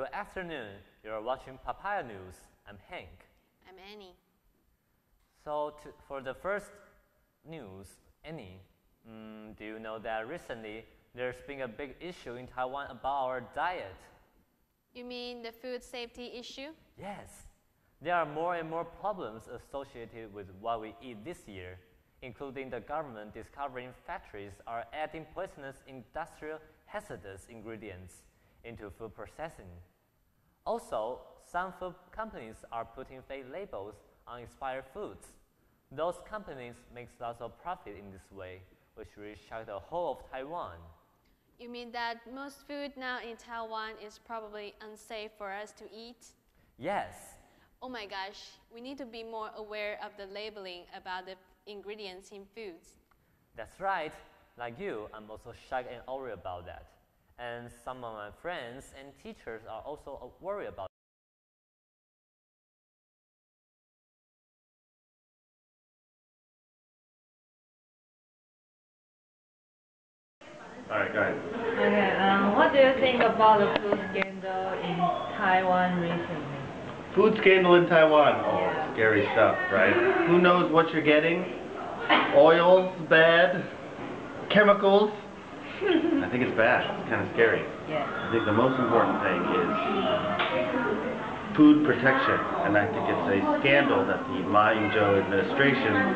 Good afternoon. You're watching Papaya News. I'm Hank. I'm Annie. So for the first news, Annie, do you know that recently there's been a big issue in Taiwan about our diet? You mean the food safety issue? Yes. There are more and more problems associated with what we eat this year, including the government discovering factories are adding poisonous industrial hazardous ingredients into food processing. Also, some food companies are putting fake labels on expired foods. Those companies make lots of profit in this way, which will shock the whole of Taiwan. You mean that most food now in Taiwan is probably unsafe for us to eat? Yes. Oh my gosh, we need to be more aware of the labeling about the ingredients in foods. That's right. Like you, I'm also shocked and worried about that. And some of my friends and teachers are also worried about All right, go ahead. Okay, what do you think about the food scandal in Taiwan recently? Food scandal in Taiwan. Oh, Yeah. scary stuff, right? Who knows what you're getting? Oils, bad. Chemicals. I think it's bad. It's kind of scary. Yeah. I think the most important thing is food protection, and I think it's a scandal that the Ma Ying-jeou administration.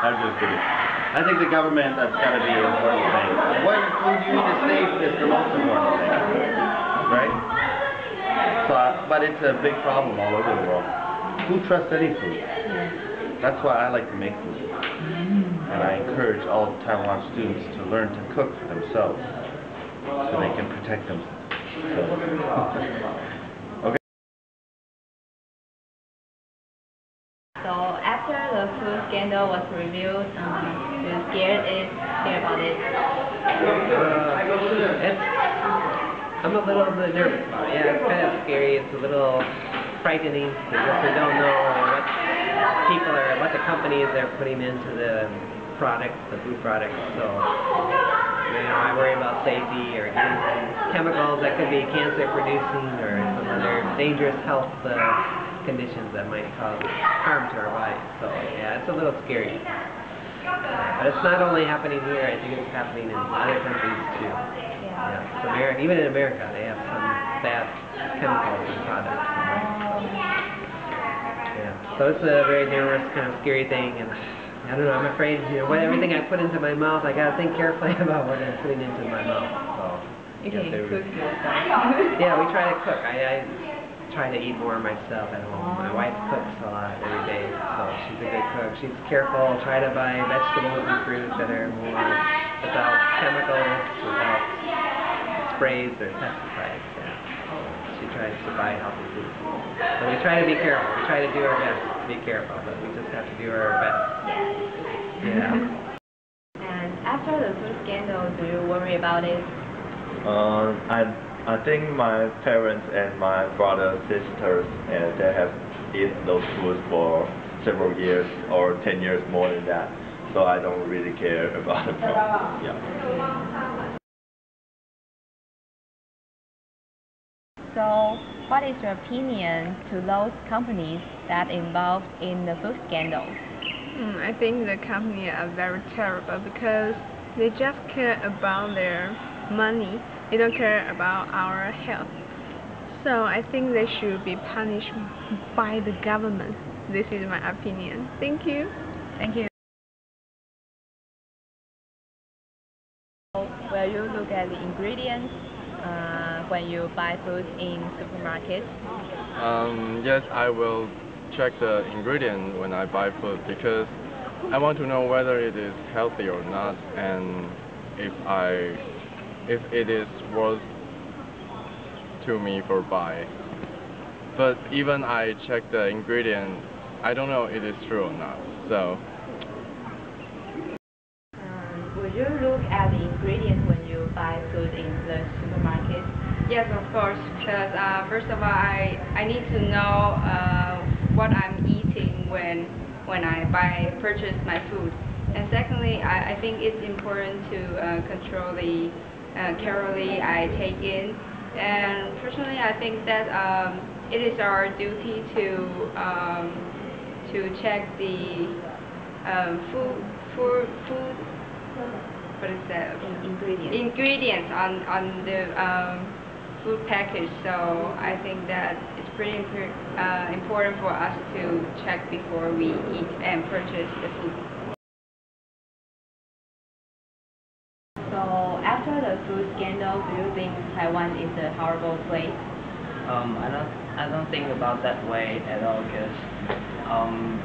I'm just kidding. I think the government, that's got to be an important thing. What food you eat is safe is the most important thing, right? So, but it's a big problem all over the world. Who trusts any food? That's why I like to make food. And I encourage all Taiwan students to learn to cook for themselves so they can protect themselves. Okay. So after the food scandal was revealed, you scared about it? I'm a little bit nervous about it. Yeah, it's kind of scary. It's a little frightening because we don't know what the companies are putting into the products, the food products. So, I worry about safety or getting some chemicals that could be cancer producing or some other dangerous health conditions that might cause harm to our bodies. So, yeah, it's a little scary. But it's not only happening here, I think it's happening in other countries too. Yeah, even in America, they have some bad chemicals in products. Yeah, so it's a very nervous, kind of scary thing, and I don't know, I'm afraid, everything I put into my mouth, I gotta think carefully about what I'm putting into my mouth. So, You can cook yourself. yeah, we try to cook. I try to eat more myself at home. My wife cooks a lot every day, so she's a good cook. She's careful, try to buy vegetables and fruits that are more without chemicals, without sprays or pesticides. Yeah. She tries to buy healthy food. So we try to be careful. We try to do our best to be careful, but we just have to do our best. Yeah. And after the food scandal, do you worry about it? I think my parents and my brothers, sisters, and they have eaten those foods for several years or 10 years more than that. So I don't really care about the problem. Yeah. So, what is your opinion to those companies that involved in the food scandal? I think the company are very terrible because they just care about their money. They don't care about our health. So I think they should be punished by the government. This is my opinion. Thank you. Thank you. Will you look at the ingredients when you buy food in supermarkets? Yes, I will check the ingredient when I buy food because I want to know whether it is healthy or not, and if it is worth to me for buy. But even I check the ingredient, I don't know if it is true or not. So. Would you look at the ingredients when you buy food in the supermarket? Yes, of course. Because first of all, I need to know what I'm eating when I purchase my food. And secondly, I think it's important to control the carefully I take in. And personally, I think that it is our duty to check the food. What is that? Ingredients on the food package. So I think that it's pretty important for us to check before we eat and purchase the food. So after the food scandal, do you think Taiwan is a horrible place? I don't think about that way at all, because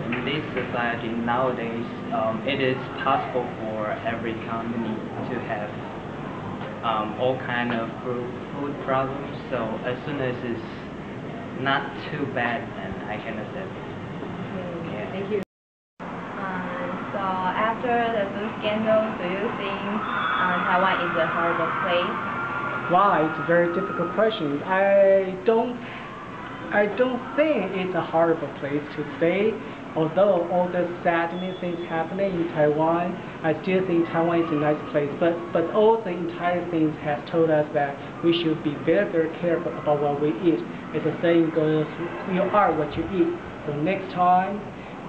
in this society nowadays, it is possible for every company to have all kind of food problems. So as soon as it's not too bad, then I can accept it. Okay, thank you. So after the food scandal, do you think Taiwan is a horrible place? Wow, it's a very difficult question. I don't think it's a horrible place to stay. Although all the saddening things happening in Taiwan, I still think Taiwan is a nice place. But all the entire things has told us that we should be very, very careful about what we eat. As the saying goes, you are what you eat. So next time,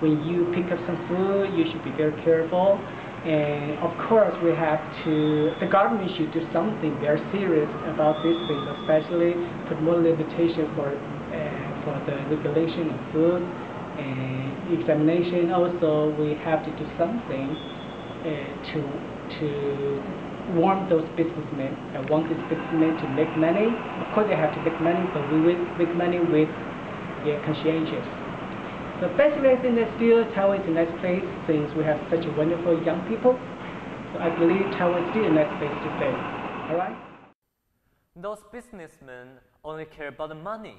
when you pick up some food, you should be very careful. And of course, the government should do something very serious about these things, especially put more limitations for the regulation of food and examination. Also, we have to do something to warn those businessmen. I want these businessmen to make money. Of course, they have to make money, but we will make money with conscientious. So basically, I think that still Taiwan is a nice place since we have such wonderful young people. So I believe Taiwan is still a nice place to stay. All right? Those businessmen only care about the money.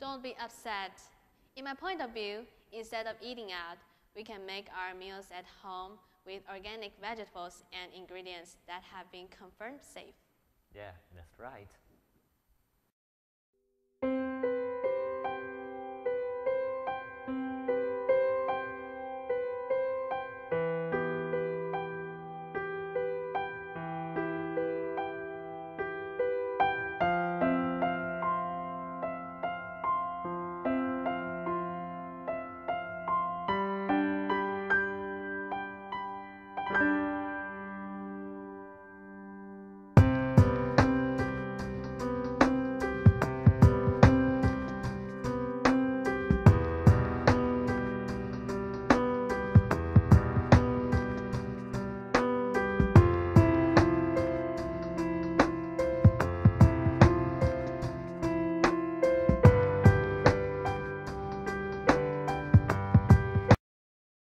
Don't be upset. In my point of view, instead of eating out, we can make our meals at home with organic vegetables and ingredients that have been confirmed safe. Yeah, that's right.